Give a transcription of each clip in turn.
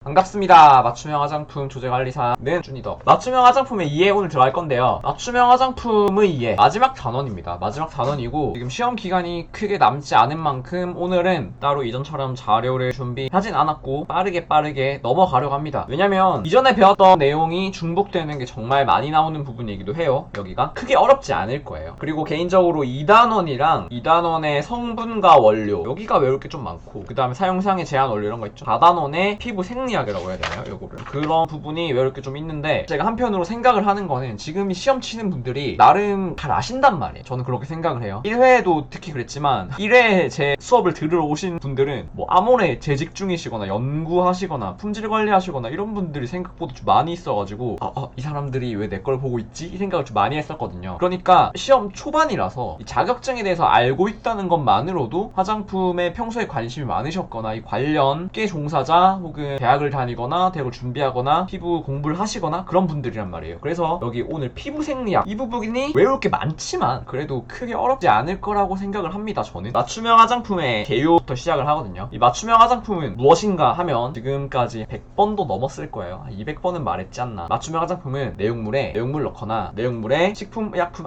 반갑습니다. 맞춤형 화장품 조제관리사는 준이더. 맞춤형 화장품의 이해 오늘 들어갈 건데요. 맞춤형 화장품의 이해 마지막 단원입니다. 마지막 단원이고 지금 시험 기간이 크게 남지 않은 만큼 오늘은 따로 이전처럼 자료를 준비하진 않았고 빠르게 넘어가려고 합니다. 왜냐면 이전에 배웠던 내용이 중복되는 게 정말 많이 나오는 부분이기도 해요. 여기가 크게 어렵지 않을 거예요. 그리고 개인적으로 2단원이랑 2단원의 성분과 원료 여기가 외울 게 좀 많고 그 다음에 사용상의 제한 원료 이런 거 있죠. 4단원의 피부 생리학이라고 해야 되나요? 요거를 그런 부분이 외울 게 좀 있는데 제가 한편으로 생각을 하는 거는 지금 시험 치는 분들이 나름 잘 아신단 말이에요. 저는 그렇게 생각을 해요. 1회에도 특히 그랬지만 1회에 제 수업을 들으러 오신 분들은 뭐 아모레 재직 중이시거나 연구하시거나 품질 관리하시거나 이런 분들이 생각보다 좀 많이 있어가지고 이 사람들이 왜 내 걸 보고 있지? 이 생각을 좀 많이 했었거든요. 그러니까 시험 초반이라서 이 자격증에 대해서 알고 있다는 것만으로도 화장품에 평소에 관심이 많으셨거나 이 관련 계 종사자 혹은 대학을 다니거나 대학을 준비하거나 피부 공부를 하시거나 그런 분들이란 말이에요. 그래서 여기 오늘 피부 생리학 이 부분이 외울 게 많지만 그래도 크게 어렵지 않을 거라고 생각을 합니다. 저는 맞춤형 화장품의 개요부터 시작을 하거든요. 이 맞춤형 화장품은 무엇인가 하면 지금까지 100번도 넘었을 거예요. 200번은 말했지 않나. 맞춤형 화장품은 내용물에 내용물 넣거나 내용물에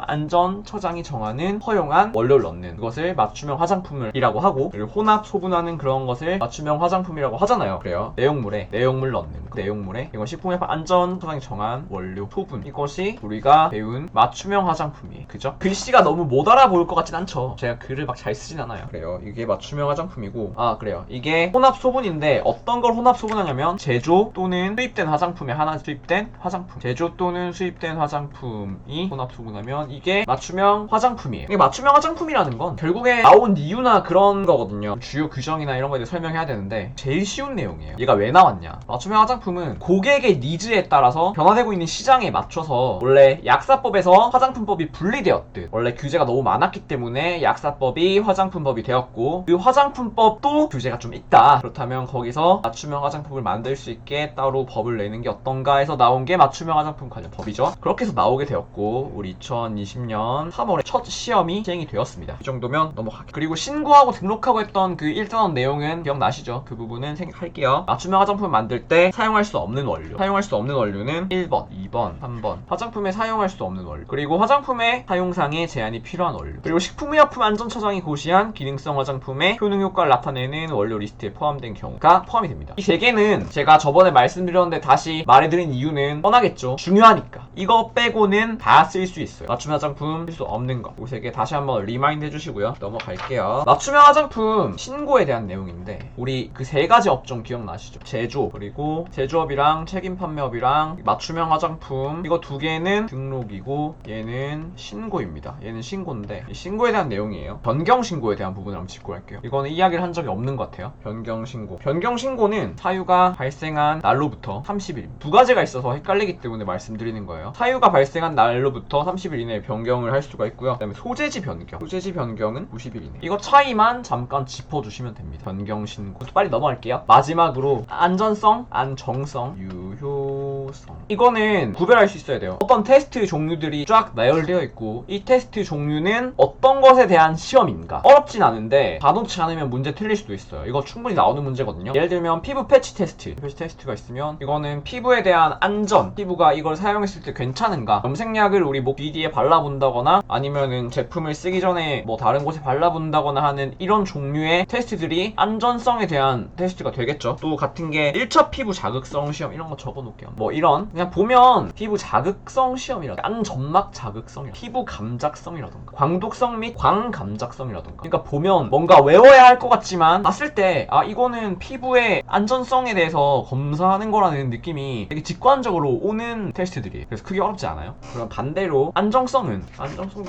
식품의약품안전처장이 정하는 허용한 원료를 넣는 그것을 맞춤형 화장품이라고 하고 그리고 혼합 소분하는 그런 것을 맞춤형 화장품이라고 하잖아요. 그래요. 내용물에 내용물 넣는 그 내용물에 이건 식품의약품 안전처장이 정한 원료 소분 이것이 우리가 배운 맞춤형 화장품이에요. 그죠? 글씨가 너무 못 알아보일 것 같진 않죠. 제가 글을 막 잘 쓰진 않아요. 그래요. 이게 맞춤형 화장품이고 그래요. 이게 혼합 소분인데 어떤 걸 혼합 소분하냐면 제조 또는 수입된 화장품에 하나 수입된 화장품 제조 또는 수입된 화장품이 혼합 소분하면 이게 맞춤형 화장품이에요. 이게 맞춤형 화장품이라는 건 결국에 나온 이유나 그런 거거든요. 주요 규정이나 이런 거에 대해 설명해야 되는데 제일 쉬운 내용이에요. 얘가 왜 나왔냐? 맞춤형 화장품은 고객의 니즈에 따라서 변화되고 있는 시장에 맞춰서 원래 약사법에서 화장품법이 분리되었듯 원래 규제가 너무 많았기 때문에 약사법이 화장품법이 되었고 그 화장품법도 규제가 좀 있다. 그렇다면 거기서 맞춤형 화장품을 만들 수 있게 따로 법을 내는 게 어떤가 해서 나온 게 맞춤형 화장품 관련 법이죠. 그렇게 해서 나오게 되었고 우리 2020년 3월에 첫 시험이 시행이 되었습니다. 이 정도면 넘어갈게요. 그리고 신고하고 등록하고 했던 그 1단원 내용은 기억나시죠? 그 부분은 생각할게요. 맞춤형 화장품을 만들 때 사용할 수 없는 원료 사용할 수 없는 원료는 1번, 2번, 3번 화장품에 사용할 수 없는 원료 그리고 화장품의 사용상의 제한이 필요한 원료 그리고 식품의약품 안전처장이 고시한 기능성 화장품의 효능 효과를 나타내는 원료 리스트에 포함된 경우가 포함이 됩니다. 이 세 개는 제가 저번에 말씀드렸는데 다시 말해드린 이유는 뻔하겠죠. 중요하니까 이거 빼고는 다 쓸 수 있어요. 맞춤형 화장품 쓸 수 없는 거 이 세 개 다시 한번 리마인드 해주시고요. 넘어갈게요. 맞춤형 화장품 신고에 대한 내용인데 우리 그 세 가지 업종 기억나시죠? 제조 그리고 제조업이랑 책임 판매업이랑 맞춤형 화장품 이거 두 개는 등록이고 얘는 신고입니다. 얘는 신고인데 이 신고에 대한 내용이에요. 변경 신고에 대한 부분을 한번 짚고 갈게요. 이거는 이야기를 한 적이 없는 것 같아요. 변경 신고 변경 신고는 사유가 발생한 날로부터 30일 두 가지가 있어서 헷갈리기 때문에 말씀드리는 거예요. 사유가 발생한 날로부터 30일 이내에 변경을 할 수가 있고요. 그 다음에 소재지 변경 소재지 변경은 90일 이내 이거 차이만 잠깐 짚어주시면 됩니다. 변경 신고 빨리 넘어갈게요. 마지막으로 안전성, 안정성, 유효성 이거는 구별할 수 있어야 돼요. 어떤 테스트 종류들이 쫙 나열되어 있고 이 테스트 종류는 어떤 것에 대한 시험인가 어렵진 않은데 가놓지 않으면 문제 틀릴 수도 있어요. 이거 충분히 나오는 문제거든요. 예를 들면 피부 패치 테스트가 있으면 이거는 피부에 대한 안전 피부가 이걸 사용했을 때 괜찮은가 염색약을 우리 목 뒤에 발라본다거나 아니면은 제품을 쓰기 전에 뭐 다른 곳에 발라본다거나 하는 이런 종류의 테스트들이 안전성에 대한 테스트가 되겠죠. 또 같은 게 1차 피부 자극성 시험 이런 거 적어놓을게요. 뭐 이런 그냥 보면 피부 자극성 시험이라든가 안점막 자극성이라든가 피부 감작성이라든가 광독성 및 광감작성이라든가 그러니까 보면 뭔가 외워야 할 것 같지만 봤을 때 이거는 피부의 안전성에 대해서 검사하는 거라는 느낌이 되게 직관적으로 오는 테스트들이에요. 그래서 크게 어렵지 않아요. 그럼 반대로 안정성도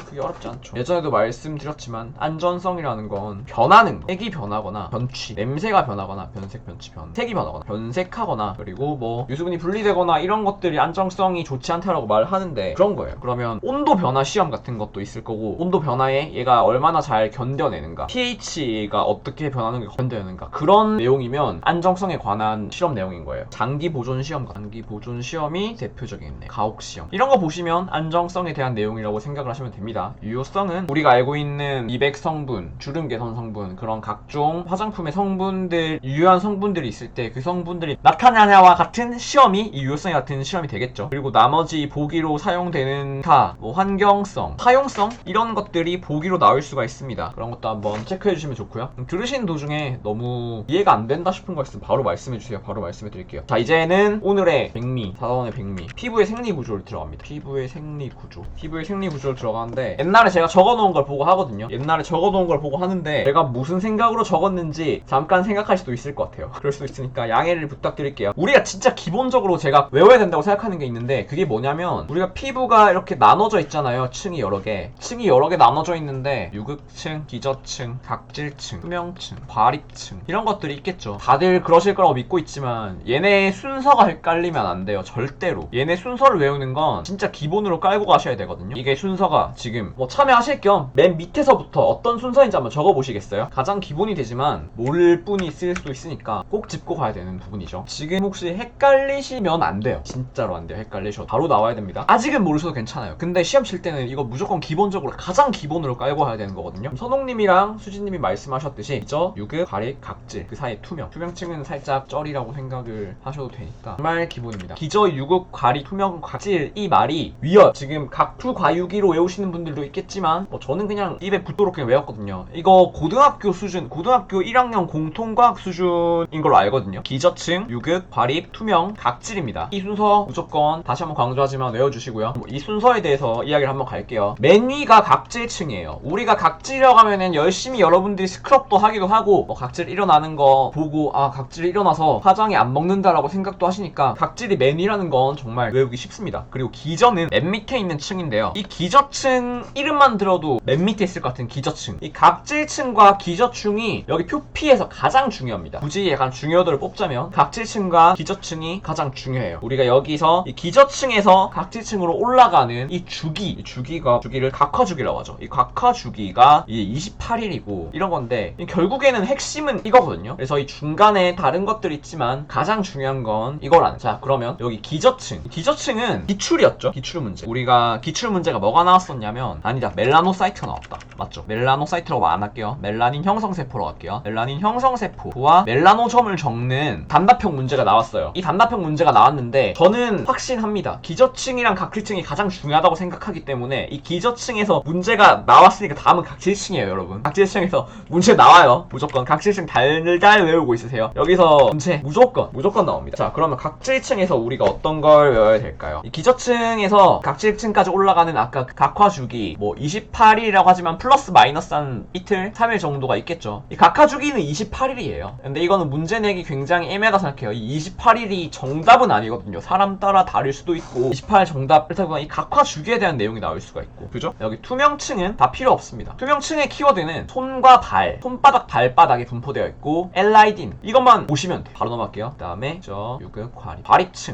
크게 어렵지 않죠. 예전에도 말씀드렸지만 안전성이라는 건 변하는 거 색이 변하거나 변취 냄새가 변하거나 변색 변취 변색이 변하거나 변색하거나 그리고 뭐 유수분이 분리되거나 이런 것들이 안정성이 좋지 않다라고 말을 하는데 그런 거예요. 그러면 온도 변화 시험 같은 것도 있을 거고 온도 변화에 얘가 얼마나 잘 견뎌내는가, pH가 어떻게 변하는 걸 견뎌내는가, 그런 내용이면 안정성에 관한 실험 내용인 거예요. 장기 보존 시험, 장기 보존 시험이 대표적이겠네. 가혹 시험. 이런 거 보시면 안정성에 대한 내용이라고 생각을 하시면 됩니다. 유효성은 우리가 알고 있는 미백 성분, 주름 개선 성분, 그런 각종 화장품의 성분들, 유효한 성분들이 있을 때 그 성분들이 나타나냐와 같은 시험이 이 유효성에 같은 시험이 되겠죠. 그리고 나머지 보기로 사용되는 뭐 환경성, 사용성 이런 것들이 보기로 나올 수가 있습니다. 그런 것도 한번 체크해 주시면 좋고요. 들으시는 도중에 너무 이해가 안 된다 싶은 거 있으면 바로 말씀해 주세요. 바로 말씀해 드릴게요. 자, 이제는 오늘의 백미, 4단원의 백미, 피부의 생리 구조를 들어갑니다. 피부의 생리 구조. 피부의 생리 구조를 들어가는데 옛날에 제가 적어놓은 걸 보고 하거든요. 옛날에 적어놓은 걸 보고 하는데 제가 무슨 생각으로 적었는지 잠깐 생각할 수도 있을 것 같아요. 그럴 수도 있으니까 양해를 부탁드릴게요. 우리가 진짜 기본적으로 제가 외워야 된다고 생각하는 게 있는데 그게 뭐냐면 우리가 피부가 이렇게 나눠져 있잖아요. 층이 여러 개. 층이 여러 개 나눠져 있는데 유극층, 기저층, 각질층, 투명층, 과립층 이런 것들이 있겠죠. 다들 그러실 거라고 믿고 있지만 얘네 순서가 헷갈리면 안 돼요. 절대로. 얘네 순서를 외우는 건 진짜 기본으로 깔고 가셔야 되거든요. 이게 순서가 지금 뭐 참여하실 겸 맨 밑에서부터 어떤 순서인지 한번 적어보시겠어요? 가장 기본이 되지만 모를 분이 있을 수도 있으니까 꼭 짚고 가야 되는 부분이죠. 지금 혹시 헷갈리시면 안 돼요. 진짜로 안 돼요. 헷갈리셔도 바로 나와야 됩니다. 아직은 모르셔도 괜찮아요. 근데 시험 칠 때는 이거 무조건 기본적으로 가장 기본으로 깔고 가야 되는 거거든요. 선홍님이랑 수진님이 말씀하셨듯이 기저, 유극, 과립, 각질 그 사이 투명. 투명층은 살짝 쩔이라고 생각을 하셔도 되니까 정말 기본입니다. 기저, 유극, 과립, 투명, 각질 이 말이 위협. 지금 각투과유기로 외우시는 분들도 있겠지만 뭐 저는 그냥 입에 붙도록 그냥 외웠거든요. 이거 고등학교 수준, 고등학교 1학년 공통과학 수준인 걸로 알거든요. 기저층, 유극, 과립, 투명, 각질입니다. 이 순서 무조건 다시 한번 강조하지만 외워주시고요. 이 순서에 대해서 이야기를 한번 갈게요. 맨 위가 각질층이에요. 우리가 각질이라고 하면은 열심히 여러분들이 스크럽도 하기도 하고 각질 일어나는 거 보고 각질이 일어나서 화장이 안 먹는다라고 생각도 하시니까 각질이 맨 위라는 건 정말 외우기 쉽습니다. 그리고 기저는 맨 밑에 있는 층인데요. 이 기저층 이름만 들어도 맨 밑에 있을 것 같은 기저층, 이 각질층과 기저층이 여기 표피에서 가장 중요합니다. 굳이 약간 중요도를 뽑자면 각질층과 기저층이 가장 중요해요. 우리가 여기서 이 기저층에서 각질층으로 올라가는 이 주기를 각화주기라고 하죠. 이 각화주기가 이게 28일이고 이런 건데 결국에는 핵심은 이거거든요. 그래서 이 중간에 다른 것들이 있지만 가장 중요한 건 이거라는. 자, 그러면 여기 기저층은 기출이었죠. 기출 문제. 우리가 기출 문제가 뭐가 나왔었냐면 아니다, 멜라노사이트가 나왔다. 맞죠? 멜라노사이트라고 안 할게요. 멜라닌 형성세포로 할게요. 멜라닌 형성세포와 멜라노점을 적는 단답형 문제가 나왔어요. 이 단답형 문제가 나왔는데 저는 확신합니다. 기저층이랑 각질층이 가장 중요하다고 생각하기 때문에 이 기저층에서 문제가 나왔으니까 다음은 각질층이에요, 여러분. 각질층에서 문제 나와요. 무조건 각질층 달달 외우고 있으세요. 여기서 문제 무조건 나옵니다. 자, 그러면 각질층에서 우리가 어떤 걸 외워야 될까요? 이 기저층에서 각질층까지 올라가는 아까 각화주기 뭐 28일이라고 하지만 플러스 마이너스 한 이틀, 3일 정도가 있겠죠. 이 각화주기는 28일이에요. 근데 이거는 문제 내기 굉장히 애매하다 생각해요. 이 28일이 정답은 아니거든요. 사람 따라 다를 수도 있고 28일 정답 그렇다고 이 각화주기에 대한 내용이 나올 수가 있고, 그죠? 여기 투명층은 다 필요 없습니다. 투명층의 키워드는 손과 발, 손바닥, 발바닥에 분포되어 있고 엘라이딘 이것만 보시면 돼요. 바로 넘어갈게요. 그 다음에 유극,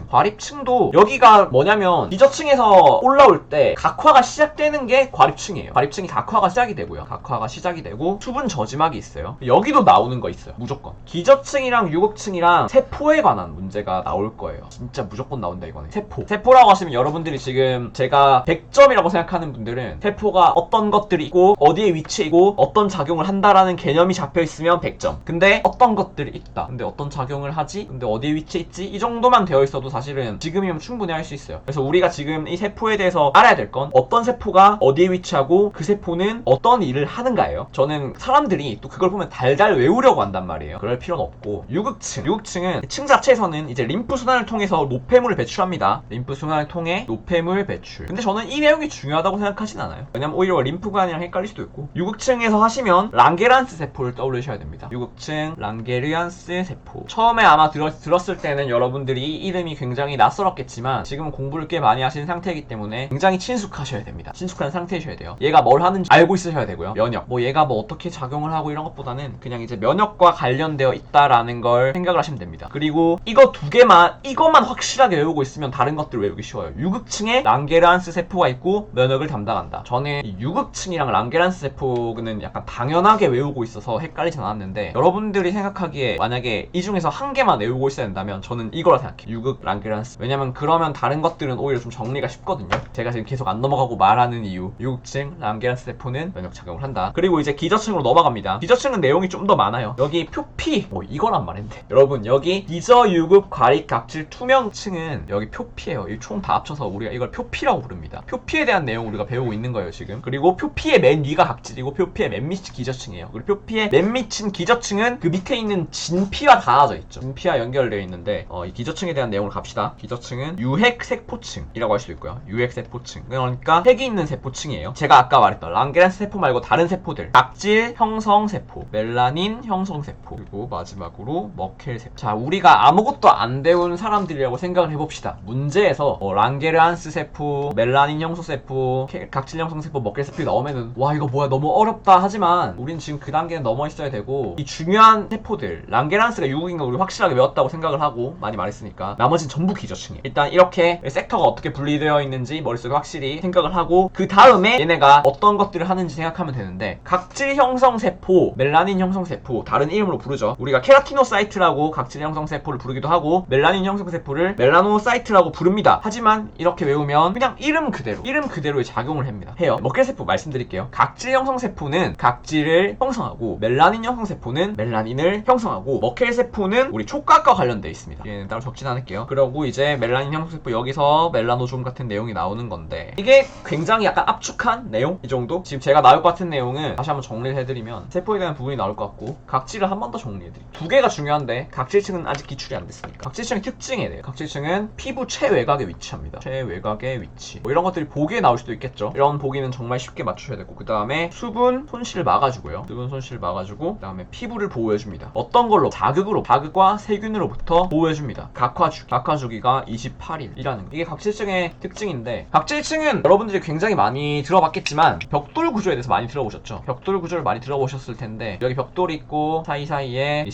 과립층도 여기가 뭐냐면 기저층에서 올라올 때 각화가 시작되는 게 과립층이에요. 과립층이 각화가 시작이 되고요. 각화가 시작이 되고 수분 저지막이 있어요. 여기도 나오는 거 있어요. 무조건 기저층이랑 유극층이랑 세포에 관한 문제가 나올 거예요. 진짜 무조건 나온다 이거는. 세포라고 하시면 여러분들이 지금 제가 100점이라고 생각하는 분들은 세포가 어떤 것들이 있고 어디에 위치해 있고 어떤 작용을 한다라는 개념이 잡혀 있으면 100점. 근데 어떤 것들이 있다. 근데 어떤 작용을 하지? 근데 어디에 위치해 있지? 이 정도만 되어 있어도 사실은 지금이면 충분히 할 수 있어요. 그래서 우리가 지금 이 세포에 대해서 알아야 될 건 어떤 세포가 어디에 위치하고 그 세포는 어떤 일을 하는가예요. 저는 사람들이 또 그걸 보면 달달 외우려고 한단 말이에요. 그럴 필요는 없고. 유극층은 층 자체에서는 이제 림프순환을 통해서 노폐물을 배출합니다. 림프순환을 통해 노폐물 배출. 근데 저는 이 내용이 중요하다고 생각하진 않아요. 왜냐면 오히려 림프관이랑 헷갈릴 수도 있고. 유극층에서 하시면 랑게란스 세포를 떠올리셔야 됩니다. 유극층 랑게르안스 세포. 처음에 아마 들었을 때는 여러분들이 이름이 굉장히 낯설었겠지만 지금은 공부를 꽤 많이 하신 상태이기 때문에 굉장히 친숙하셔야 됩니다. 친숙한 상태이셔야 돼요. 얘가 뭘 하는지 알고 있으셔야 되고요. 면역. 뭐 얘가 뭐 어떻게 작용을 하고 이런 것보다는 그냥 이제 면역과 관련되어 있다라는 걸 생각을 하시면 됩니다. 그리고 이것만 확실하게 외우고 있으면 다른 것들 외우기 쉬워요. 유극층에 랑게란스 세포가 있고 면역을 담당한다. 저는 이 유극층이랑 랑게란스 세포는 약간 당연하게 외우고 있어서 헷갈리진 않았는데, 여러분들이 생각하기에 만약에 이 중에서 한 개만 외우고 있어야 된다면 저는 이거라 생각해요. 유극, 랑게란스. 왜냐면 그러면 다른 것들은 오히려 좀 정리가 쉽거든요. 제가 지금 계속 안 넘어가고 말하는 이유. 유극층, 랑게란스 세포는 면역 작용을 한다. 그리고 이제 기저층으로 넘어갑니다. 기저층은 내용이 좀 더 많아요. 여기 표피, 이거란 말인데 여러분, 여기 기저유급 과립 각질 투명층은 여기 표피예요. 이 총 다 합쳐서 우리가 이걸 표피라고 부릅니다. 표피에 대한 내용 우리가 배우고 있는 거예요 지금. 그리고 표피의 맨 위가 각질이고 표피의 맨 밑이 기저층이에요. 그리고 표피의 맨 밑인 기저층은 그 밑에 있는 진피와 닿아져 있죠. 진피와 연결되어 있는데 이 기저층에 대한 내용을 갑시다. 기저층은 유핵세포층이라고 할 수도 있고요. 유핵세포층, 그러니까 핵이 있는 세포층이에요. 제가 아까 말했던 랑게란스 세포 말고 다른 세포들, 각질 형성세포, 멜라닌 형성세포, 그리고 마지막으로 머켈세포. 자, 우리가 아무것도 안 배운 사람들이라고 생각을 해봅시다. 문제에서 랑게란스 세포, 멜라닌 형성세포, 각질 형성세포, 머켈세포가 나오면은 와 이거 뭐야 너무 어렵다 하지만 우린 지금 그 단계는 넘어 있어야 되고, 이 중요한 세포들, 랑게란스가 유국인 거 우리 확실하게 외웠다고 생각을 하고 많이 말했으니까 나머지는 전부 기저층이에요. 일단 이렇게 섹터가 어떻게 분리되어 있는지 머릿속에 확실히 생각을 하고, 그 다음에 얘네가 어떤 것들을 하는지 생각하면 되는데, 각질 형성세포, 멜라닌 형성세포 다른 이름으로 부르죠. 우리가 케라티노사이트라고 각질 형성세포를 부르기도 하고 멜라닌 형성세포를 멜라노사이트라고 부릅니다. 하지만 이렇게 외우면 그냥 이름 그대로의 작용을 해요. 머켈세포 말씀드릴게요. 각질 형성세포는 각질을 형성하고, 멜라닌 형성세포는 멜라닌을 형성하고, 머켈세포는 우리 촉각과 관련되어 있습니다. 얘는 따로 적진 않을게요. 그러고 이제 멜라닌 형성세포, 여기서 멜라노좀 같은 내용이 나오는 건데, 이게 굉장히 약간 압축한 내용? 이 정도? 지금 제가 나올 것 같은 내용은 다시 한번 정리를 해드리면 세포에 대한 부분이 나올 것 같고, 각질을 한 번 더 정리해드릴게요. 두 개가 중요한데 각질층은 아직 기출이 안 됐으니까. 각질층의 특징에 대해. 각질층은 피부 최외곽에 위치합니다. 최외곽의 위치. 이런 것들이 보기에 나올 수도 있겠죠. 이런 보기는 정말 쉽게 맞추셔야 되고, 그 다음에 수분 손실을 막아주고요. 수분 손실을 막아주고, 그 다음에 피부를 보호해줍니다. 어떤 걸로? 자극과 세균으로부터 보호해줍니다. 각화주기가 28일이라는 거. 이게 각질층의 특징인데, 각질층은 여러분들이 굉장히 많이 들어봤겠지만 벽돌 구조에 대해서 많이 들어보셨죠? 벽돌 구조를 많이 들어보셨을 텐데, 여기 벽돌이 있고 사이사이에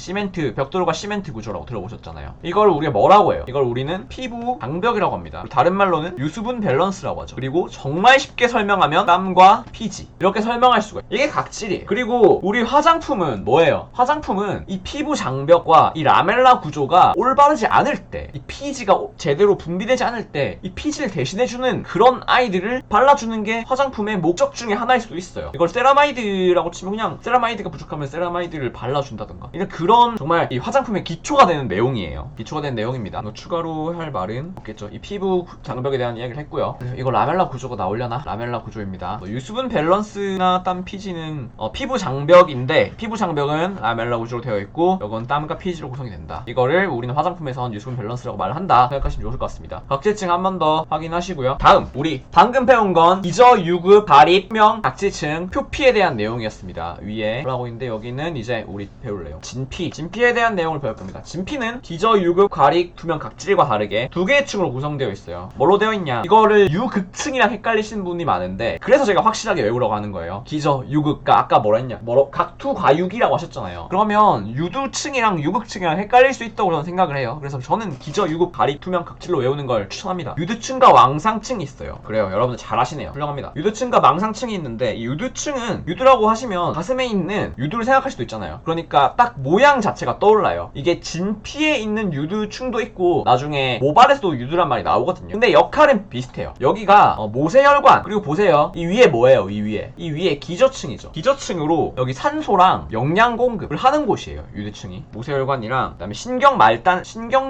벽돌과 시멘트 구조라고 들어보셨잖아요. 이걸 우리가 뭐라고 해요? 이걸 우리는 피부 장벽이라고 합니다. 다른 말로는 유수분 밸런스라고 하죠. 그리고 정말 쉽게 설명하면 땀과 피지, 이렇게 설명할 수가 있어요. 이게 각질이에요. 그리고 우리 화장품은 뭐예요? 화장품은 이 피부 장벽과 이 라멜라 구조가 올바르지 않을 때, 이 피지가 제대로 분비되지 않을 때 이 피지를 대신해주는 그런 아이들을 발라주는 게 화장품의 목적 중에 하나일 수도 있어요. 이걸 세라마이드라고 치면 그냥 세라마이드가 부족하면 세라마이드를 발라준다던가, 이런 그런 정말 이 화장품의 기초가 되는 내용이에요. 기초가 되는 내용입니다. 추가로 할 말은 없겠죠. 이 피부 장벽에 대한 이야기를 했고요. 이거 라멜라 구조가 나오려나? 라멜라 구조입니다. 유수분 밸런스나 땀 피지는 피부 장벽인데, 피부 장벽은 라멜라 구조로 되어 있고 이건 땀과 피지로 구성이 된다. 이거를 우리는 화장품에선 유수분 밸런스라고 말을 한다 생각하시면 좋을 것 같습니다. 각질층 한 번 더 확인하시고요. 다음 우리 방금 배운 건 기저, 유급, 발입, 투명, 각질층, 표피에 대한 내용이었습니다. 위에 올라가고 있는데 여기는 이제 우리 배울 내용, 진피에 대한 내용을 배울 겁니다. 진피는 기저, 유급, 과립, 투명, 각질과 다르게 두 개의 층으로 구성되어 있어요. 뭘로 되어 있냐? 이거를 유극층이랑 헷갈리시는 분이 많은데, 그래서 제가 확실하게 외우라고 하는 거예요. 기저, 유극가 아까 뭐라 했냐? 각투과육이라고 하셨잖아요. 그러면 유두층이랑 유극층이랑 헷갈릴 수 있다고 저는 생각을 해요. 그래서 저는 기저, 유급, 발입, 투명, 각질로 외우는 걸 추천합니다. 유두층과 왕상층이 있어요. 그래요, 여러분들 잘하시네요. 훌륭합니다. 유두층과 망상층이 있는데, 이 유두층은 유두라고 하시면 가슴에 있는 유두를 생각할 수도 있잖아요. 그러니까 딱 모양 자체가 떠올라요. 이게 진피에 있는 유두층도 있고 나중에 모발에서도 유두란 말이 나오거든요. 근데 역할은 비슷해요. 여기가 모세혈관, 그리고 보세요, 이 위에 뭐예요? 이 위에 기저층이죠. 기저층으로 여기 산소랑 영양 공급을 하는 곳이에요, 유두층이. 모세혈관이랑 그다음에 신경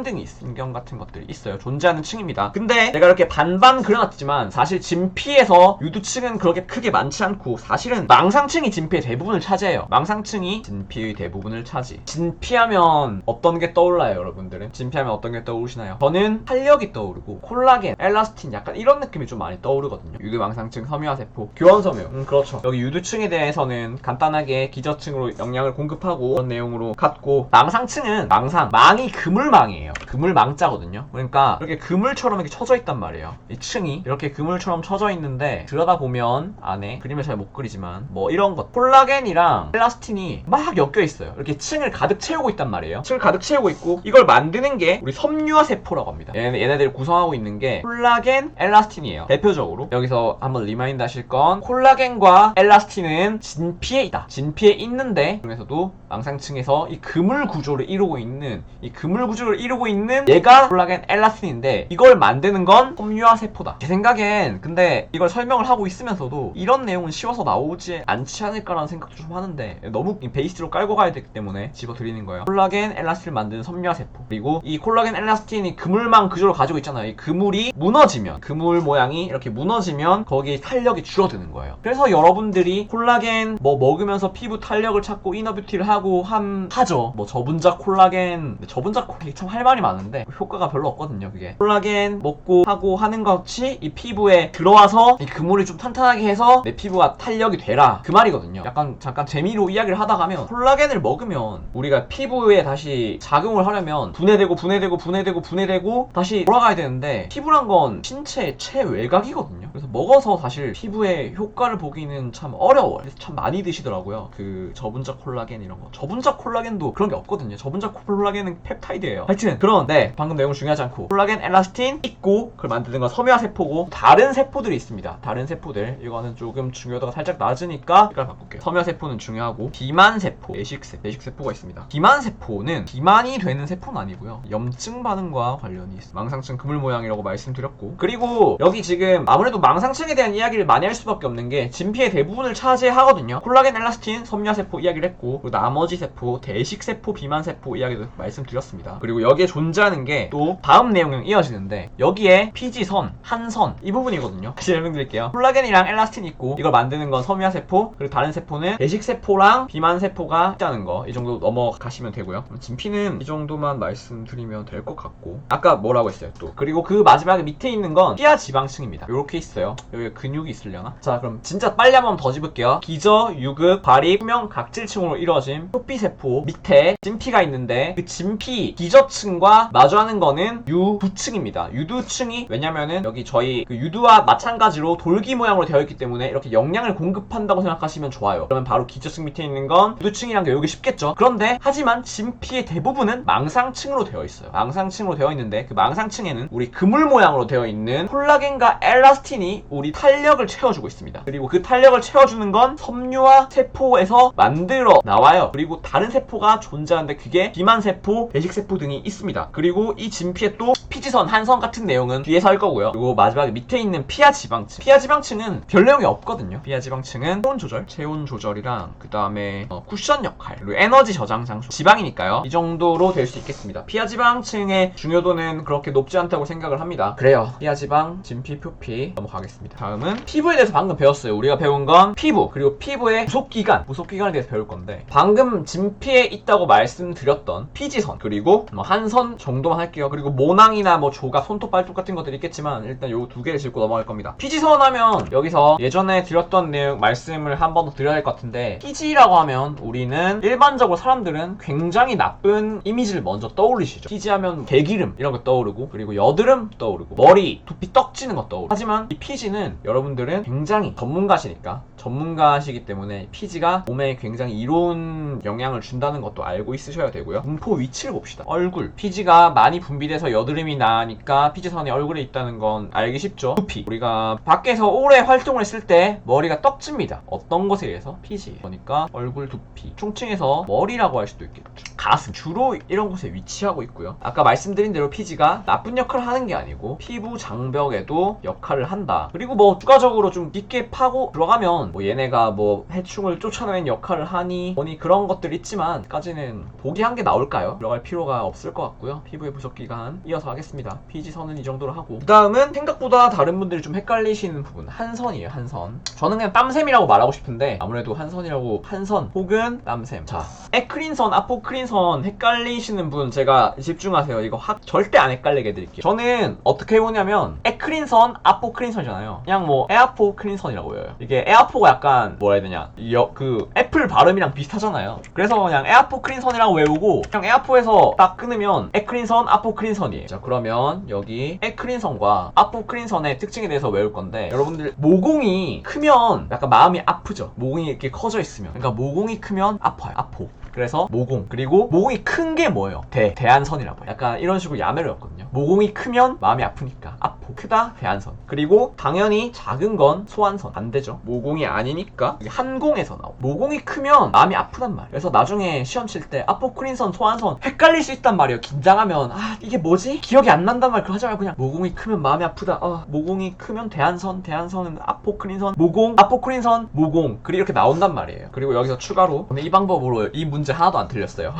등이 있어요. 신경 같은 것들이 있어요. 존재하는 층입니다. 근데 내가 이렇게 반반 그려놨지만 사실 진피에서 유두층은 그렇게 크게 많지 않고, 사실은 망상층이 진피의 대부분을 차지해요. 망상층이 진피의 대부분을 차지. 진피하면 어떤 게 떠올라요, 여러분들은? 진피하면 어떤 게 떠오르시나요? 저는 활력이 떠오르고 콜라겐, 엘라스틴, 약간 이런 느낌이 좀 많이 떠오르거든요. 유두망상층, 섬유화세포, 교원섬유. 그렇죠. 여기 유두층에 대해서는 간단하게 기저층으로 영양을 공급하고 그런 내용으로 갔고, 망상층은 망이 그물망이에요. 그물망자거든요. 그러니까 이렇게 그물처럼 이렇게 쳐져 있단 말이에요. 이 층이 이렇게 그물처럼 쳐져 있는데, 들여다보면 안에 그림을 잘 못 그리지만 뭐 이런 것, 콜라겐이랑 엘라스틴이 막 엮여 있어요. 이렇게 층을 가득 채우고 있단 말이에요. 층을 가득 채우고 있고, 이걸 만드는 게 우리 섬유 섬유화세포라고 합니다. 얘네들 구성하고 있는 게 콜라겐, 엘라스틴이에요. 대표적으로 여기서 한번 리마인드 하실 건 콜라겐과 엘라스틴은 진피에 있다. 진피에 있는데 중에서도 망상층에서 이 그물 구조를 이루고 있는 얘가 콜라겐, 엘라스틴인데 이걸 만드는 건 섬유화세포다. 제 생각엔 근데 이걸 설명을 하고 있으면서도 이런 내용은 쉬워서 나오지 않지 않을까라는 생각도 좀 하는데 너무 베이스로 깔고 가야 되기 때문에 집어드리는 거예요. 콜라겐, 엘라스틴을 만드는 섬유화세포. 그리고 이 콜라겐, 엘라스틴이 그물망 구조를 가지고 있잖아요. 이 그물이 무너지면, 그물 모양이 이렇게 무너지면 거기에 탄력이 줄어드는 거예요. 그래서 여러분들이 콜라겐 뭐 먹으면서 피부 탄력을 찾고 이너뷰티를 하고 하죠. 뭐 저분자 콜라겐, 저분자 콜라겐 참 할 말이 많은데 효과가 별로 없거든요. 그게 콜라겐 먹고 하고 하는 것이 이 피부에 들어와서 이 그물을 좀 탄탄하게 해서 내 피부가 탄력이 되라, 그 말이거든요. 약간 잠깐 재미로 이야기를 하다 가면 콜라겐을 먹으면 우리가 피부에 다시 작용을 하려면 분해되고 다시 돌아가야 되는데 피부란 건 신체의 최외곽이거든요. 그래서 먹어서 사실 피부에 효과를 보기는 참 어려워요. 그래서 참 많이 드시더라고요. 그 저분자 콜라겐 이런 거. 저분자 콜라겐도 그런 게 없거든요. 저분자 콜라겐은 펩타이드예요. 하여튼 그런데 방금 내용은 중요하지 않고 콜라겐, 엘라스틴 있고 그걸 만드는 건 섬유화세포고 다른 세포들이 있습니다. 다른 세포들 이거는 조금 중요도가 살짝 낮으니까 색깔 바꿀게요. 섬유화세포는 중요하고 비만세포, 내식세포가 있습니다. 비만세포는 비만이 되는 세포는 아니고요. 염증 반응과 관련이 있어요. 망상층 그물 모양이라고 말씀드렸고, 그리고 여기 지금 아무래도 망상층에 대한 이야기를 많이 할 수밖에 없는 게 진피의 대부분을 차지하거든요. 콜라겐, 엘라스틴, 섬유화세포 이야기를 했고, 그리고 나머지 세포, 대식세포, 비만세포 이야기도 말씀드렸습니다. 그리고 여기에 존재하는 게 또 다음 내용이랑 이어지는데 여기에 피지선, 한선 이 부분이거든요. 다시 설명드릴게요. 콜라겐이랑 엘라스틴 있고 이걸 만드는 건 섬유화세포, 그리고 다른 세포는 대식세포랑 비만세포가 있다는 거, 이 정도 넘어가시면 되고요. 진피는 이 정도만 말씀드리면 될 것 같고, 아까 뭐라고 했어요 또. 그리고 그 마지막에 밑에 있는 건 피하 지방층입니다. 이렇게 있어요. 여기 근육이 있으려나? 자, 그럼 진짜 빨리 한번 더 집을게요. 기저, 유극, 발입, 수명, 각질층으로 이루어진 표피세포 밑에 진피가 있는데 그 진피 기저층과 마주하는 거는 유두층입니다. 유두층이 왜냐면은 여기 저희 그 유두와 마찬가지로 돌기 모양으로 되어 있기 때문에 이렇게 영양을 공급한다고 생각하시면 좋아요. 그러면 바로 기저층 밑에 있는 건 유두층이란 게 여기 쉽겠죠. 그런데 하지만 진피의 대부분은 망상층으로 되어 있어요. 망상층으로 되어 있는데 그 망상층에는 우리 그물 모양으로 되어 있는 콜라겐과 엘라스틴이 우리 탄력을 채워주고 있습니다. 그리고 그 탄력을 채워주는 건 섬유화 세포에서 만들어 나와요. 그리고 다른 세포가 존재하는데 그게 비만세포, 대식세포 등이 있습니다. 그리고 이 진피에 또 피지선, 한선 같은 내용은 뒤에서 할 거고요. 그리고 마지막에 밑에 있는 피하지방층. 피하지방층은 별 내용이 없거든요. 피하지방층은 체온 조절이랑 그 다음에 쿠션 역할, 그리고 에너지 저장 장소, 지방이니까요. 이 정도로 될 수 있겠습니다. 피하지방층의 중요도는 그렇게 높지 않다고 생각을 합니다. 그래요. 피하지방, 진피, 표피 넘어가겠습니다. 다음은 피부에 대해서 방금 배웠어요. 우리가 배운 건 피부, 그리고 피부의 무속기관에 대해서 배울 건데, 방금 진피에 있다고 말씀드렸던 피지선, 그리고 한선 정도만 할게요. 그리고 모낭이나 뭐 조각, 손톱, 발톱 같은 것들이 있겠지만 일단 요 두 개를 짚고 넘어갈 겁니다. 피지선 하면 여기서 예전에 드렸던 내용 말씀을 한 번 더 드려야 될 것 같은데, 피지라고 하면 우리는 일반적으로 사람들은 굉장히 나쁜 이미지를 먼저 떠올리시죠. 피지 하면 개기름 이런 거 떠오르고, 그리고 여드름 떠오르고, 머리, 두피 떡지는 거 떠오르고. 하지만 이 피지는 여러분들은 굉장히 전문가시기 때문에 피지가 몸에 굉장히 이로운 영향을 준다는 것도 알고 있으셔야 되고요. 분포 위치를 봅시다. 얼굴, 피지가 많이 분비돼서 여드름이 나니까 피지선이 얼굴에 있다는 건 알기 쉽죠. 두피, 우리가 밖에서 오래 활동을 했을 때 머리가 떡집니다. 어떤 것에 의해서? 피지. 그러니까 얼굴, 두피, 총칭해서 머리라고 할 수도 있겠죠. 가슴, 주로 이런 곳에 위치하고 있고요. 아까 말씀드린 대로 피지가 나쁜 역할을 하는 게 아니고 피부 장벽에도 역할을 한다. 그리고 뭐 추가적으로 좀 깊게 파고 들어가면 뭐 얘네가 뭐 해충을 쫓아내는 역할을 하니 뭐니 그런 것들이 있지만, 까지는 보기 한 게 나올까요? 들어갈 필요가 없을 것 같고요. 피부의 부속기관 이어서 하겠습니다. 피지선은 이 정도로 하고, 그 다음은 생각보다 다른 분들이 좀 헷갈리시는 부분, 한선이에요. 한선. 저는 그냥 땀샘이라고 말하고 싶은데 아무래도 한선이라고, 한선 혹은 땀샘. 자, 에크린선, 아포크린선 헷갈리시는 분 제가 집중하세요. 이거 절대 안 헷갈리게 해드릴게요. 저는 어떻게 해보냐면 에크린선, 아포크린선이잖아요. 그냥 뭐 에아포크린선이라고 해요. 이게 에아포가 약간 뭐라 해야 되냐, 그 애플 발음이랑 비슷하잖아요. 그래서 그냥 에아포크린선이라고 외우고 그냥 에아포에서 딱 끊으면 에크린선, 아포크린선이에요. 자, 그러면 여기 에크린선과 아포크린선의 특징에 대해서 외울 건데, 여러분들 모공이 크면 약간 마음이 아프죠. 모공이 이렇게 커져 있으면. 그러니까 모공이 크면 아파요. 아포. 그래서 모공. 그리고 모공이 큰 게 뭐예요? 대안선이라고 해요. 약간 이런 식으로 야매로였거든요. 모공이 크면 마음이 아프니까 아포. 크다 대안선. 그리고 당연히 작은 건 소안선. 안 되죠. 모공이 아니니까 한공에서 나오. 모공이 크면 마음이 아프단 말이에요. 그래서 나중에 시험 칠 때 아포크린선, 소안선 헷갈릴 수 있단 말이에요. 긴장하면 이게 뭐지? 기억이 안 난단 말이에요. 그거 하지 말고 그냥 모공이 크면 마음이 아프다. 모공이 크면 대안선, 대안선은 아포크린선, 모공, 아포크린선, 모공. 그리고 이렇게 나온단 말이에요. 그리고 여기서 추가로 이 방법으로 이 문제 하나도 안 틀렸어요.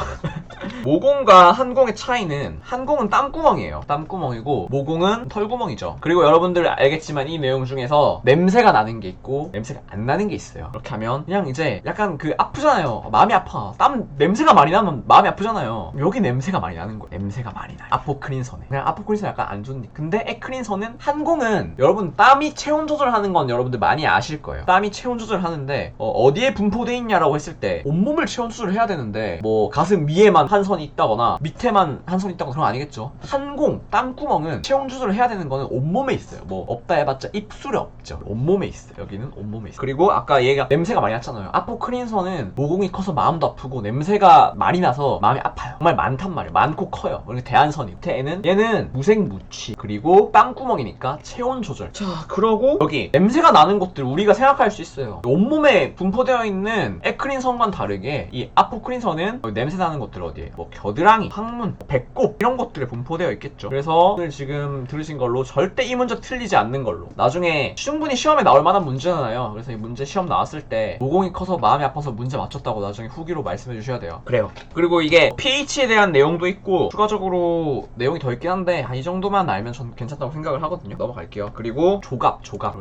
모공과 한공의 차이는 한공은 땀구멍이에요. 땀구멍이고 모공은 털구멍이죠. 그리고 여러분들 알겠지만 이 내용 중에서 냄새가 나는 게 있고 냄새가 안 나는 게 있어요. 그렇게 하면 그냥 이제 약간 아프잖아요. 마음이 아파. 땀 냄새가 많이 나면 마음이 아프잖아요. 여기 냄새가 많이 나는 거예요. 냄새가 많이 나요. 아포크린선에. 그냥 아포크린선 약간 안 좋니. 근데 에크린선은 한공은 여러분 땀이 체온 조절하는 건 여러분들 많이 아실 거예요. 땀이 체온 조절하는데 어디에 분포돼 있냐라고 했을 때 온몸을 체온 조절해야 되는데 뭐 가슴 위에만 한 선이 있다거나 밑에만 한 선이 있다거나 그런 거 아니겠죠. 한공 땀구멍은 체온 조절을 해야 되는 거는 온몸에 있어요. 뭐 없다 해봤자 입술에 없죠. 온몸에 있어요. 여기는 온몸에 있어요. 그리고 아까 얘가 냄새가 많이 났잖아요. 아포크린선은 모공이 커서 마음도 아프고 냄새가 많이 나서 마음이 아파요. 정말 많단 말이에요. 많고 커요. 그러니까 대안선이. 얘는 무색무취. 그리고 땀구멍이니까 체온 조절. 자, 그러고 여기 냄새가 나는 것들 우리가 생각할 수 있어요. 온몸에 분포되어 있는 에크린선과는 다르게 이 아포크린선은 냄새 나는 것들 어디에 뭐 겨드랑이, 항문, 배꼽 이런 것들에 분포되어 있겠죠. 그래서 오늘 지금 들으신 걸로 절대 이 문제 틀리지 않는 걸로. 나중에 충분히 시험에 나올 만한 문제잖아요. 그래서 이 문제 시험 나왔을 때 모공이 커서 마음이 아파서 문제 맞췄다고 나중에 후기로 말씀해 주셔야 돼요. 그래요. 그리고 이게 pH에 대한 내용도 있고 추가적으로 내용이 더 있긴 한데 이 정도만 알면 전 괜찮다고 생각을 하거든요. 넘어갈게요. 그리고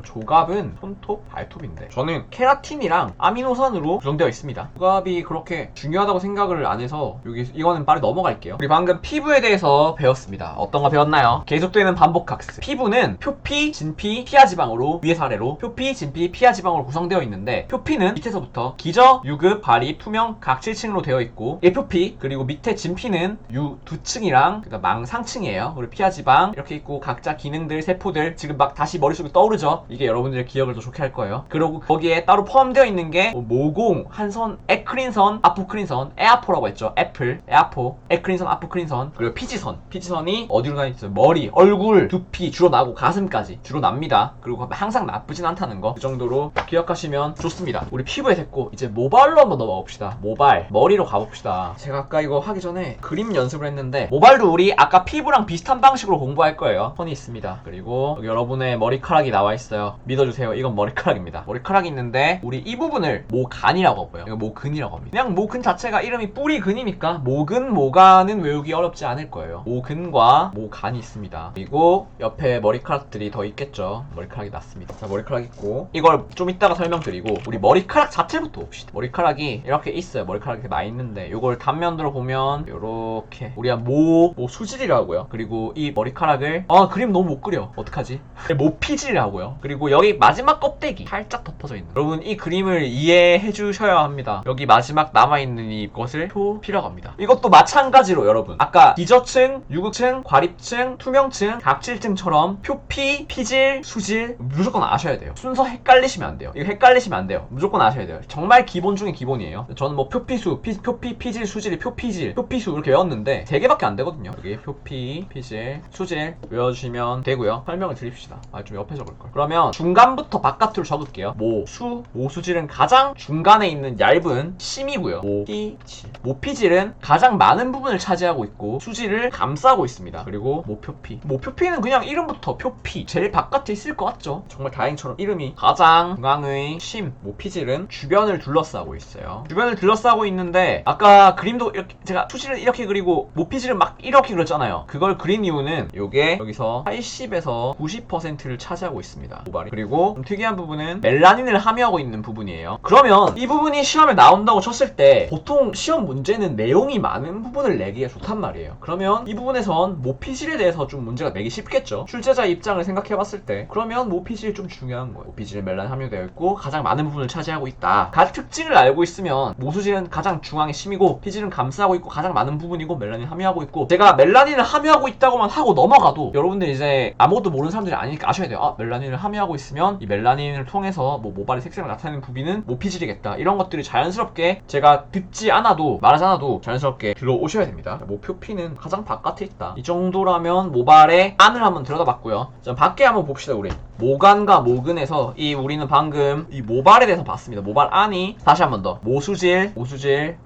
조갑은 손톱, 발톱인데 저는 케라틴이랑 아미노산으로 구성되어 있습니다. 조갑이 그렇게 중요하다고 생각을 안 해서 이거는 빠르게 넘어갈게요. 우리 방금 피부에 대해서 배웠습니다. 어떤 거 배웠나요? 계속되는 반복 학습. 피부는 표피, 진피, 피하지방으로 위에서 아래로 표피, 진피, 피하지방으로 구성되어 있는데 표피는 밑에서부터 기저, 유급, 발입, 투명, 각 7층으로 되어 있고 이게 표피. 그리고 밑에 진피는 유 두 층이랑 그다음 망 상층이에요. 그리고 피하지방 이렇게 있고 각자 기능들, 세포들 지금 막 다시 머릿속에 떠오르죠? 이게 여러분들의 기억을 더 좋게 할 거예요. 그리고 거기에 따로 포함되어 있는 게 모공, 한선, 에크린선, 아포크린선, 에아포라고 했죠. 애플, 에아포, 에크린선, 아포크린선, 그리고 피지선이 어디로 나있어요? 머리, 얼굴, 두피 주로 나고 가슴까지 주로 납니다. 그리고 항상 나쁘진 않다는 거 그 정도로 기억하시면 좋습니다. 우리 피부에 됐고 이제 모발로 한번 넘어가 봅시다. 모발, 머리로 가봅시다. 제가 아까 이거 하기 전에 그림 연습을 했는데 모발도 우리 아까 피부랑 비슷한 방식으로 공부할 거예요. 선이 있습니다. 그리고 여기 여러분의 머리카락이 나와 있어요. 믿어주세요. 이건 머리카락입니다. 머리카락이 있는데 우리 이 부분을 모간이라고 하고요. 이거 모근이라고 합니다. 그냥 모근 자체가 이름이 뿌리근이니까 모근, 모간은 외우기 어렵지 않을 거예요. 모근과 모간이 있습니다. 그리고 옆에 머리카락들이 더 있겠죠. 머리카락이 났습니다. 자, 머리카락 있고 이걸 좀 이따가 설명드리고 우리 머리카락 자체부터 봅시다. 머리카락이 이렇게 있어요. 머리카락이 이렇게 나 있는데 이걸 단면으로 보면 이렇게 우리가 모수질이라고요. 그리고 이 머리카락을 그림 너무 못 그려. 어떡하지? 모피질이라고요. 그리고 여기 마지막 껍데기 살짝 덮어져 있는 여러분 이 그림을 이해해 주셔야 합니다. 여기 마지막 남아있는 이것을 표피라고 합니다. 이것도 마찬가지로 여러분 아까 기저층, 유구층, 과립층, 투명층, 각질층처럼 표피, 피질, 수질 무조건 아셔야 돼요. 순서 헷갈리시면 안 돼요. 이거 헷갈리시면 안 돼요. 무조건 아셔야 돼요. 정말 기본 중에 기본이에요. 저는 뭐 표피수, 표피, 피질, 수질이 표피질, 표피수 이렇게 외웠는데 3개밖에 안 되거든요. 여기 표피, 피질, 수질 외워주시면 되고요. 설명을 드립시다. 좀 옆에 적을걸. 그러면 중간부터 바깥으로 적을게요. 모수질은 가장 중간에 있는 얇은 심이고요. 모피질은 가장 많은 부분을 차지하고 있고 수질을 감싸고 있습니다. 그리고 모표피는 그냥 이름부터 표피 제일 바깥에 있을 것 같죠? 정말 다행처럼 이름이 가장 중앙의 심. 모피질은 주변을 둘러싸고 있어요. 주변을 둘러싸고 있는데 아까 그림도 이렇게 제가 수질을 이렇게 그리고 모피질은 막 이렇게 그렸잖아요. 그걸 그린 이유는 요게 여기서 80에서 90%를 차지하고 있습니다. 모발이. 그리고 좀 특이한 부분은 멜라닌을 함유하고 있는 부분이에요. 그러면 이 부분이 시험에 나온다고 쳤을 때 보통 시험 문제는 내용이 내용이 많은 부분을 내기가 좋단 말이에요. 그러면 이 부분에선 모피질에 대해서 좀 문제가 내기 쉽겠죠. 출제자 입장을 생각해봤을 때 그러면 모피질이 좀 중요한 거예요. 모피질에 멜란이 함유되어 있고 가장 많은 부분을 차지하고 있다. 각 특징을 알고 있으면 모수질은 가장 중앙에 심이고 피질은 감싸고 있고 가장 많은 부분이고 멜라닌 함유하고 있고, 제가 멜라닌을 함유하고 있다고만 하고 넘어가도 여러분들 이제 아무것도 모르는 사람들이 아니니까 아셔야 돼요. 아, 멜라닌을 함유하고 있으면 이 멜라닌을 통해서 뭐 모발의 색색을 나타내는 부위는 모피질이겠다. 이런 것들이 자연스럽게 제가 듣지 않아도 말하지 않아도 자연스럽게 들어오셔야 됩니다. 목표피는 가장 바깥에 있다. 이 정도라면 모발의 안을 한번 들여다봤고요. 자, 밖에 한번 봅시다. 우리 모간과 모근에서 이 우리는 방금 이 모발에 대해서 봤습니다. 모발 안이 다시 한 번 더 모수질,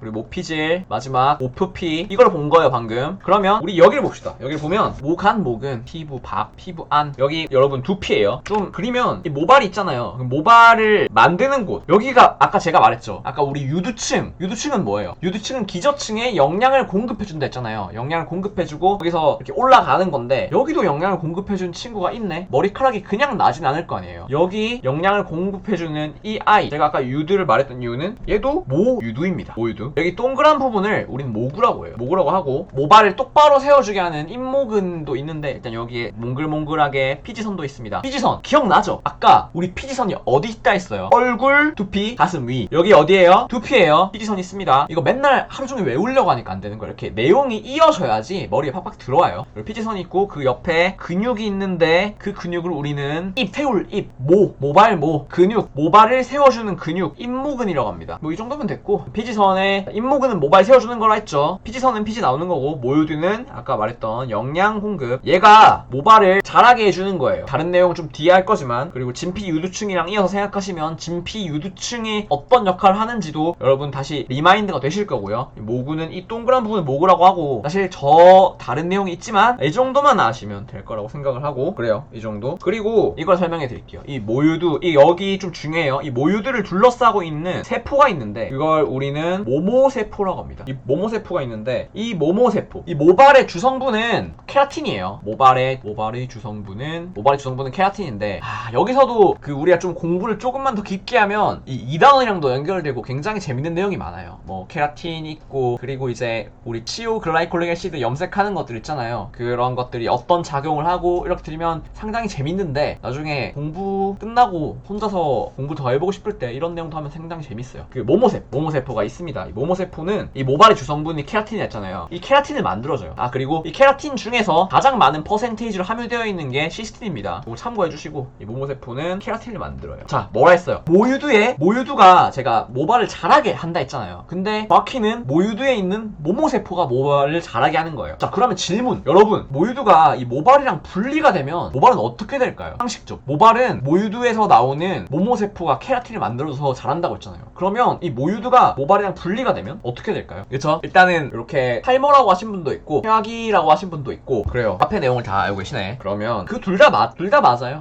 그리고 모피질, 마지막 모표피, 이걸 본 거예요 방금. 그러면 우리 여기를 봅시다. 여기를 보면 모간, 모근, 피부 밖, 피부 안, 여기 여러분 두피예요. 좀 그리면 이 모발이 있잖아요. 모발을 만드는 곳, 여기가 아까 제가 말했죠. 아까 우리 유두층은 뭐예요? 유두층은 기저층에 영양을 공급해준다 했잖아요. 영양을 공급해주고 거기서 이렇게 올라가는 건데, 여기도 영양을 공급해준 친구가 있네. 머리카락이 그냥 나진 않을 거 아니에요. 여기 영양을 공급해주는 이 아이, 제가 아까 유두를 말했던 이유는 얘도 모유두입니다. 모유두. 여기 동그란 부분을 우리는 모구라고 해요. 모구라고 하고, 모발을 똑바로 세워주게 하는 잇모근도 있는데, 일단 여기에 몽글몽글하게 피지선도 있습니다. 피지선 기억나죠? 아까 우리 피지선이 어디 있다 했어요? 얼굴, 두피, 가슴 위. 여기 어디예요? 두피예요. 피지선 있습니다. 이거 맨날 하루 종일 외우려고 하니까 안 되는 거예요. 이렇게 내용이 이어져야지 머리에 팍팍 들어와요. 그리고 피지선이 있고 그 옆에 근육이 있는데, 그 근육을 우리는 입, 세울 입, 모발, 근육, 모발을 세워주는 근육, 잇모근이라고 합니다. 뭐 이 정도면 됐고, 피지선에 잇모근은 모발 세워주는 거라 했죠. 피지선은 피지 나오는 거고, 모유두는 아까 말했던 영양 공급, 얘가 모발을 자라게 해주는 거예요. 다른 내용은 좀 뒤에 할 거지만. 그리고 진피 유두층이랑 이어서 생각하시면 진피 유두층이 어떤 역할을 하는지도 여러분 다시 리마인드가 되실 거고요. 모구는 이 동그란 부분을 모구라고 하고, 사실 저 다른 내용이 있지만 이 정도만 아시면 될 거라고 생각을 하고, 그래요. 이 정도. 그리고 이걸 설명해 드릴게요. 이 모유두, 이 여기 좀 중요해요. 이 모유두를 둘러싸고 있는 세포가 있는데, 이걸 우리는 모모세포라고 합니다. 이 모모세포가 있는데, 이 모모세포, 이 모발의 주성분은 케라틴이에요. 모발의 주성분은 케라틴인데, 여기서도 그 우리가 좀 공부를 조금만 더 깊게 하면 이 이단원이랑도 연결되고 굉장히 재밌는 내용이 많아요. 뭐 케라틴 있고, 그리고 이제 우리 치오 글라이콜릭 애시드 염색하는 것들 있잖아요. 그런 것들이 어떤 작용을 하고, 이렇게 들으면 상당히 재밌는데, 나중에 공부 끝나고 혼자서 공부 더 해보고 싶을 때 이런 내용도 하면 상당히 재밌어요. 그 모모세포가 있습니다. 이 모모세포는 이 모발의 주성분이 케라틴이었잖아요. 이 케라틴을 만들어줘요. 그리고 이 케라틴 중에서 가장 많은 퍼센테이지로 함유되어 있는 게 시스틴입니다. 이거 참고해주시고, 이 모모세포는 케라틴을 만들어요. 자, 뭐라 했어요? 모유두가 제가 모발을 자라게 한다 했잖아요. 근데 정확히는 모유두에 있는 모모세포가 모발을 자라게 하는 거예요. 자, 그러면 질문. 여러분, 모유두가 이 모발이랑 분리가 되면 모발은 어떻게 될까요? 상식적. 모발은 모유두에서 나오는 모모세포가 케라틴을 만들어서 자란다고 했잖아요. 그러면 이 모유두가 모발이랑 분리가 되면 어떻게 될까요? 그쵸? 일단은 이렇게 탈모라고 하신 분도 있고 폐화기라고 하신 분도 있고 그래요. 앞에 내용을 다 알고 계시네. 그러면 그 둘 다 맞아요.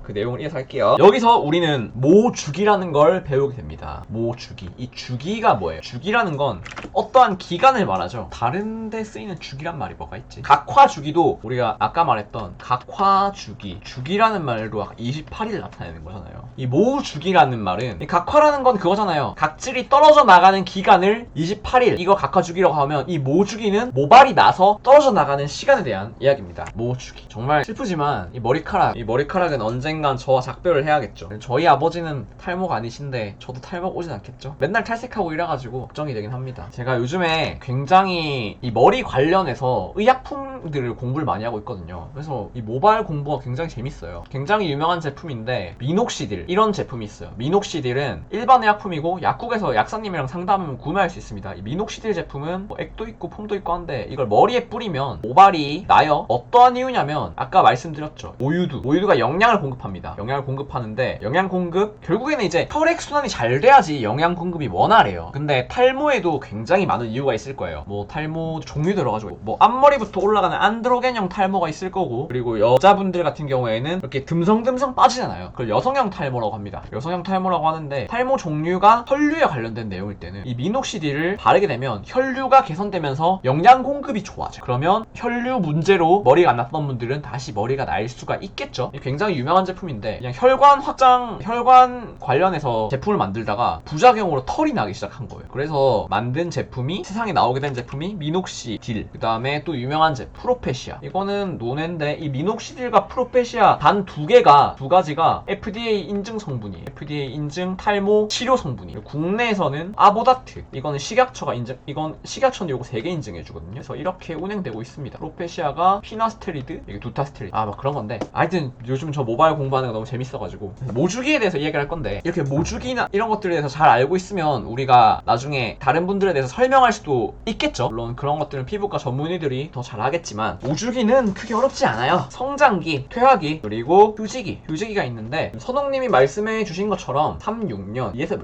그 내용을 이해서 할게요. 여기서 우리는 모주기라는 걸 배우게 됩니다. 모주기. 이 주기가 뭐예요? 주기라는 건 어떠한 기간을 말하죠. 다른 데 쓰이는 주기란 말이 뭐가 있지? 각화주기도 우리가 아까 말했던 각화주기, 주기라는 말도 28일 나타내는 거잖아요. 이 모주기라는 말은, 이 각화라는 건 그거잖아요. 각질이 떨어져 나가는 기간을 28일, 이거 각화주기라고 하면, 이 모주기는 모발이 나서 떨어져 나가는 시간에 대한 이야기입니다. 모주기. 정말 슬프지만 이 머리카락은 언젠간 저와 작별을 해야겠죠. 저희 아버지는 탈모가 아니신데 저도 탈모가 오진 않겠죠. 맨날 탈색하고 이래가지고 걱정이 되긴 합니다. 제가 요즘에 굉장히 이 머리 관련해서 의약품들을 공부를 많이 하고 있거든요. 그래서 이 모발 공부가 굉장히 재밌어요. 굉장히 유명한 제품인데 미녹시딜, 이런 제품이 있어요. 미녹시딜은 일반 의약품이고 약국에서 약사님이랑 상담하면 구매할 수 있습니다. 이 미녹시딜 제품은 뭐 액도 있고 폼도 있고 한데, 이걸 머리에 뿌리면 모발이 나요. 어떠한 이유냐면 아까 말씀드렸죠. 모유두가 영양을 공급합니다. 영양을 공급하는데, 영양 공급, 결국에는 이제 혈액순환이 잘 돼야지 영양 공급이 원활해요. 근데 탈모에도 굉장히 많은 이유가 있을 거예요. 뭐 탈모 종류도 여러가지고, 뭐 앞머리부터 올라가는 안드로겐형 탈모가 있을 거고, 그리고 여자분들 같은 경우에는 이렇게 듬성듬성 빠지잖아요. 그걸 여성형 탈모라고 합니다. 여성형 탈모라고 하는데, 탈모 종류가 혈류에 관련된 내용일 때는 이 미녹시딜을 바르게 되면 혈류가 개선되면서 영양 공급이 좋아져요. 그러면 혈류 문제로 머리가 안 났던 분들은 다시 머리가 날 수가 있겠죠. 굉장히 유명한 제품인데, 그냥 혈관 관련해서 제품을 만들다가 부작용으로 털이 나기 시작한 거예요. 그래서 만든 제품이 제품이 세상에 나오게 된 제품이 미녹시딜, 그 다음에 또 유명한 제품 프로페시아. 이거는 논외인데 이 미녹시딜과 프로페시아 단 두 가지가 FDA 인증 성분이에요. FDA 인증 탈모 치료 성분이에요. 국내에서는 아보다트, 이거는 식약처가 인증, 이건 식약처는 요거 3개 인증해주거든요. 그래서 이렇게 운행되고 있습니다. 프로페시아가 피나스테리드, 이게 두타스테리드, 막 그런 건데, 하여튼 요즘 저 모바일 공부하는 거 너무 재밌어가지고 모주기에 대해서 이야기를 할 건데, 이렇게 모주기나 이런 것들에 대해서 잘 알고 있으면 우리가 나중에 다른 분들에 대해서 설명할 수도 있겠죠. 물론 그런 것들은 피부과 전문의들이 더 잘 하겠지만 모주기는 크게 어렵지 않아요. 성장기, 퇴화기, 그리고 휴지기가 있는데 선홍님이 말씀해 주신 것처럼 3, 6년, 2에서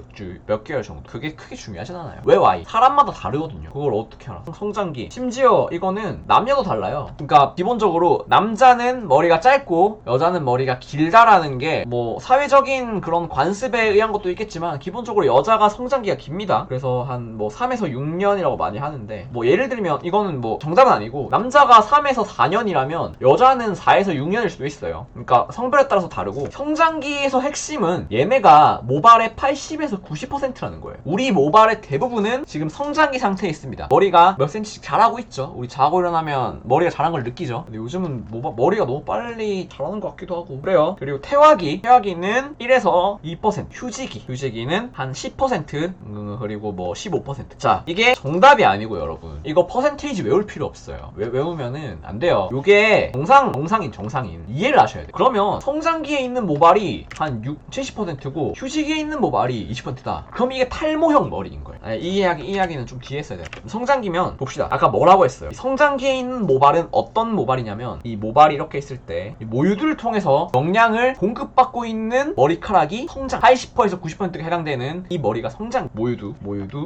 몇 개월 정도, 그게 크게 중요하진 않아요. 왜 Y? 사람마다 다르거든요. 그걸 어떻게 알아? 성장기, 심지어 이거는 남녀도 달라요. 그러니까 기본적으로 남자는 머리가 짧고 여자는 머리가 길다라는 게 뭐 사회적인 그런 관습에 의한 것도 있겠지만 기본적으로 여자가 성장기가 깁니다. 그래서 한 뭐 3에서 6년이라고 많이 하는데, 뭐 예를 들면 이거는 뭐 정답은 아니고 남자가 3에서 4년이라면 여자는 4에서 6년일 수도 있어요. 그러니까 성별에 따라서 다르고, 성장기에서 핵심은 얘네가 모발의 80에서 90%라는 거예요. 우리 모발의 대부분은 지금 성장기 상태에 있습니다. 머리가 몇 센치씩 자라고 있죠. 우리 자고 일어나면 머리가 자란 걸 느끼죠. 근데 요즘은 머리가 너무 빨리 자라는 것 같기도 하고 그래요. 그리고 퇴화기는 1에서 2%, 휴지기는 한 10%, 그리고 뭐 15%. 자, 이게 정답이 아니고 여러분, 이거 퍼센테이지 외울 필요 없어요. 외우면은 안 돼요. 요게 정상인 이해를 하셔야 돼요. 그러면 성장기에 있는 모발이 한 70%고 휴지기에 있는 모발이 20%다. 그럼 이게 탈모형 머리인 거예요. 이 이야기는 좀 뒤에 했어야 돼요. 성장기면 봅시다. 아까 뭐라고 했어요? 성장기에 있는 모발은 어떤 모발이냐면, 이 모발이 이렇게 있을 때 모유들을 통해서 영양을 공급받고 있는 머리카락이 성장, 80%에서 90%가 해당되는 이 머리가 성장, 모유두,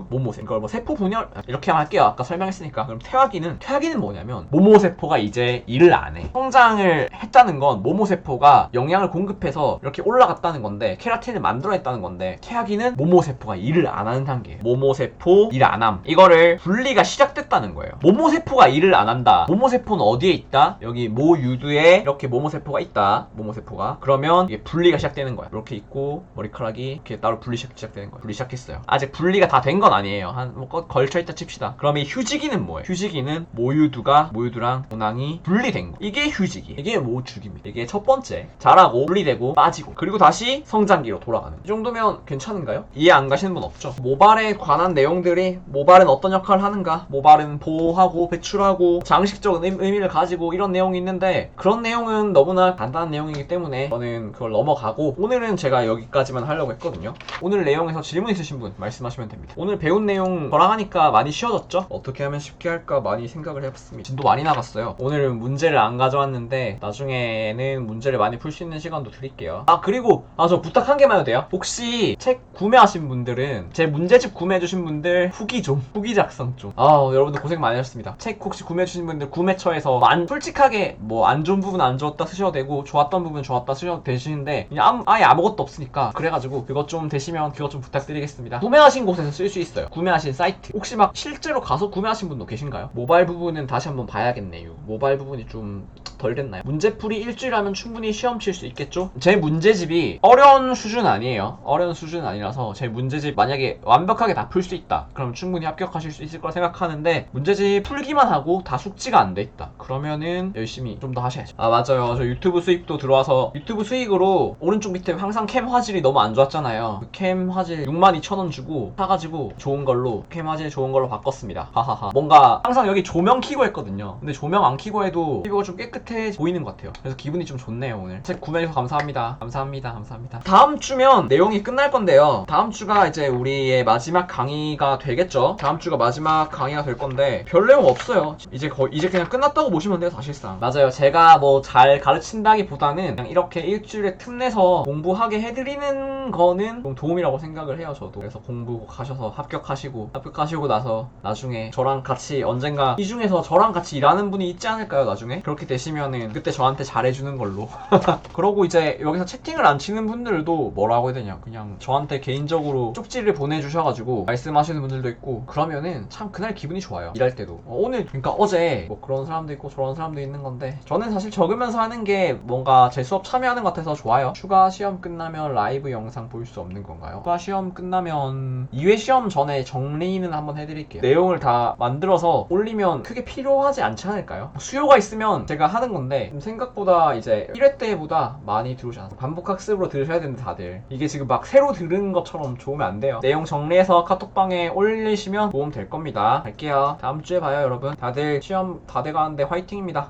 모모세포. 이걸 뭐 세포 분열 이렇게 할게요. 아까 설명했으니까. 그럼 퇴화기는 뭐냐면, 모모세포가 이제 일을 안 해. 성장을 했다는 건 모모세포가 영양을 공급해서 이렇게 올라갔다는 건데, 케라틴을 만들어냈다는 건데, 퇴화기는 모모세포가 일을 안 하는 단계예요. 모모세포 일 안 함. 이거를 분리가 시작됐다는 거예요. 모모세포가 일을 안 한다. 모모세포는 어디에 있다? 여기 모유두에 이렇게 모모세포가 있다. 모모세포가. 그러면 이게 분리가 시작되는 거야. 이렇게 있고 머리카락이 이렇게 따로 시작되는 거야. 분리 시작했어요. 아직 분리가 다 된 건 아니에요. 뭐 걸쳐있다 칩시다. 그럼 이 휴지기는 뭐예요? 휴지기는 모유두랑 모낭이 분리된 거. 이게 휴지기. 이게 모주기입니다. 이게 첫 번째. 자라고 분리되고 빠지고, 그리고 다시 성장기로 돌아가는. 이 정도면 괜찮은가요? 이해 안 가시는 분 없죠? 모발에 관한 내용들이, 모발은 어떤 역할을 하는가, 모발은 보호하고 배출하고 장식적 의미를 가지고 이런 내용이 있는데, 그런 내용은 너무나 간단한 내용이기 때문에 저는 그걸 넘어가고, 오늘은 제가 여기까지만 하려고 했거든요. 오늘 내용에서 질문 있으신 분 말씀하시면 됩니다. 오늘 배운 내용 저랑 하니까 많이 쉬워졌죠? 어떻게 하면 쉽게 할까 많이 생각을 해봤습니다. 진도 많이 나갔어요. 오늘은 문제를 안 가져왔는데 나중에는 문제를 많이 풀 수 있는 시간도 드릴게요. 그리고 저 부탁 한 개만 해도 돼요? 혹시 책 구매하신 분들은, 제 문제집 구매해주신 분들 후기 작성 좀. 여러분들 고생 많이 하셨습니다. 책 혹시 구매해주신 분들 구매처에서 솔직하게 뭐 안 좋은 부분 안 좋았다 쓰셔도 되고, 좋았던 부분 좋았다 쓰셔도 되시는데, 그냥 아예 아무것도 없으니까, 그래가지고 그것 좀 되시면 그것 좀 부탁드리겠습니다. 구매하신 곳에서 쓸 수 있어요. 구매하신 사이트. 혹시 막 실제로 가서 구매하신 분도 계신가요? 모바일 부분은 다시 한번 봐야겠네요. 모바일 부분이 좀 덜 됐나요? 문제풀이 일주일 하면 충분히 시험 칠 수 있겠죠? 제 문제집이 어려운 수준 아니에요. 어려운 수준 아니라서 제 문제집 만약에 완벽하게 다 풀 수 있다, 그럼 충분히 합격하실 수 있을 거라 생각하는데, 문제집 풀기만 하고 다 숙지가 안 돼 있다, 그러면은 열심히 좀 더 하셔야죠. 맞아요. 저 유튜브 수익도 들어와서, 유튜브 수익으로 오른쪽 밑에 항상 캠 화질이 너무 안 좋았잖아요. 그 캠 화질 62,000원 주고 사가지고 좋은 걸로, 캠 화질 좋은 걸로 바꿨습니다. 하하하. 뭔가 항상 여기 조명 켜고 했거든요. 근데 조명 안 켜고 해도 피부가 좀 깨끗해 보이는 것 같아요. 그래서 기분이 좀 좋네요. 오늘 책 구매해주셔서 감사합니다. 감사합니다. 다음 주면 내용이 끝날 건데요. 다음 주가 이제 우리의 마지막 강의가 되겠죠. 다음 주가 마지막 강의가 될 건데 별 내용 없어요. 이제 그냥 끝났다고 보시면 돼요, 사실상. 맞아요. 제가 뭐 잘 가르친다기보다는 그냥 이렇게 일주일에 틈내서 공부하게 해드리는 거는 좀 도움이라고 생각을 해요, 저도. 그래서 공부 가셔서 합격하시고 나서 나중에 저랑 같이, 언젠가 이 중에서 저랑 같이 일하는 분이 있지 않을까요, 나중에? 그렇게 되시면은 그때 저한테 잘해주는 걸로. 그러고 이제 여기서 채팅을 안 치는 분들도 뭐라고 해야 되냐, 그냥 저한테 개인적으로 쪽지를 보내주셔가지고 말씀하시는 분들도 있고, 그러면은 참 그날 기분이 좋아요. 일할 때도. 오늘, 그러니까 어제 뭐 그런 사람도 있고 저런 사람도 있는 건데, 저는 사실 적으면서 하는 게 뭔가 제 수업 참여하는 것 같아서 좋아요. 추가 시험 끝나면 라이브 영상 볼 수 없는 건가요? 추가 시험 끝나면 2회 시험 전에 정리는 한번 해드릴게요. 내용을 다 만들어서 올리면 크게 필요하지 않지 않을까요? 수요가 있으면 제가 하는 건데 생각보다 이제 1회 때보다 많이 들어오지 않아서 반복학습으로 들으셔야 되는데 다들 이게 지금 막 새로 들은 것처럼 좋으면 안 돼요. 내용 정리해서 카톡방에 올리시면 도움 될 겁니다. 갈게요. 다음 주에 봐요 여러분. 다들 시험 다 돼가는데 화이팅입니다.